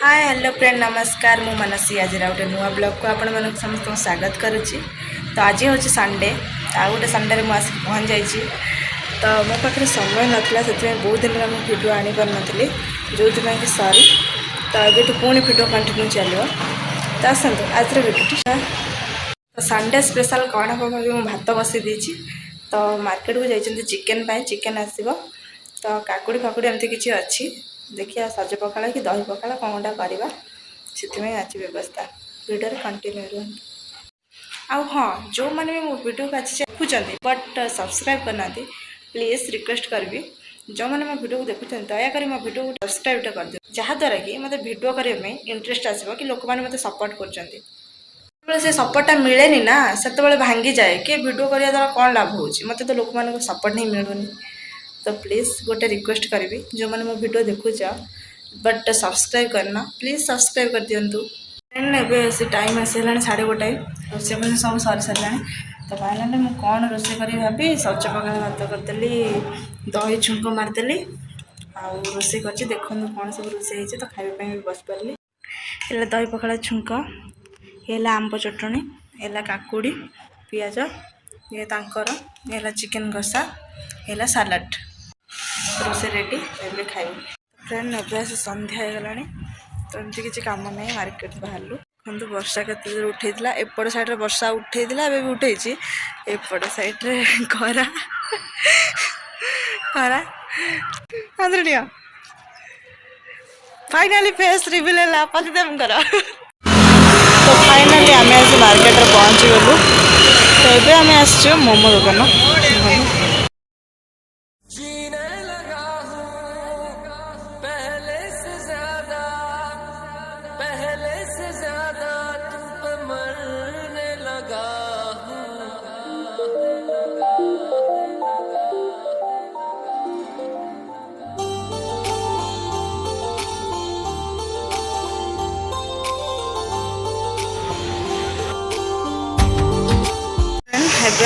Hi hello friend नमस्कार मु मनसी आज गोटे नुआ ब्लॉग को आपण मन समस्त स्वागत करुच्ची। तो आज हूँ संडे आ गोटे संडे मुझे पहुँच जाइए। तो मो पाखे समय नाला से बहुत दिन में भिडियो आनी पार नी जो कि सॉरी। तो ये पुणी भिडियो कंटिन्यू चलो। तो आसतु आज भिडियो तो संडे स्पेशल कौन हम भाभी मुझे भात बसई देती। तो मार्केट को जाइए चिकेन चिकेन आसो। तो काकुड़ी फाकुड़ी एमती किसी अच्छी देखिए सज पखाड़ कि दही पखाड़ कौन गोटा करवा से आज व्यवस्था भिडियो कंटिन्यू रुहतु। आउ हाँ जो मैंने मो वीडियो को आज देखुं बट सब्सक्राइब करना प्लीज रिक्वेस्ट करी जो मैंने मो वीडियो को देखुं दयाकोरी मो वीडियो को सब्सक्राइब कर दे जहाँद्वारा कि मतलब वीडियो करने इंटरेस्ट आसो कि लोक मैंने मतलब सपोर्ट कर से सपोर्टा मिले ना से भांगी जाए कि वीडियो करने द्वारा कौन लाभ हो मत तो लोक मान सपोर्ट नहीं मिलूनी। तो प्लीज़ गोटे रिक्वेस्ट करी जो मैंने मो वीडियो देखुच बट सब्सक्राइब करना प्लीज सब्सक्राइब कर दिंतु। से टाइम आसला 12:30 रोसे सब सरी सारा। तो फाइनाली मुझे कौन रोसे करी भाभी सज पखाड़ भात करदेली दही छुंक मारिदेली आउ रोसे कर देखो कौन सब रोसे तो खावाई भी बस पारे। है दही पखाड़ छुंक है आंब चटणी है काकुड़ी पियाज ये तांकर है चिकेन कषा है सालाड रोसे रेडी एवं खाइबू। फ्रेंड एवं सन्ध्या होगला तो एमती किसी कम ना मार्केट बाहर देखते वर्षा के उठेला एपट साइड वर्षा उठेला भी उठे एपट साइड खरा खरा अंद्रिया फाइनाली फेस रिविल है पतिदेव तो फाइनाली आम आज मार्केट पहुँची गलु। तो ये आम आस मोमो दुकान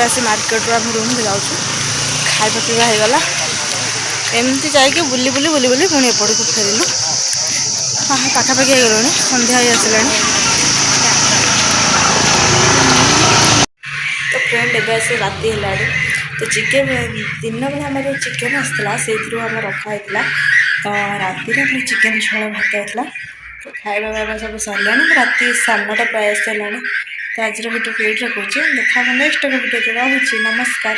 आसी मार्केट रू आम रूम जाऊँ खाଇବା पीवा होगला एमती जाकि बुली बुली बुली बुली पुणी एपट को फेरलु। हाँ पाखापाखि हो गलुणी सन्ध्या हो आसला। तो फ्रेंड एवं आस राति है तो चिकेन दिन बेला आम जो चिकेन आसाला से आम रखाई। तो राति में चिकेन झोल भात होता तो खाଇବା फाइबा सब सरला राति 9:30 प्राय आसला। तो आज भिडियो ये रखुच्छे देखा नेक्स्ट भिडियो रही नमस्कार।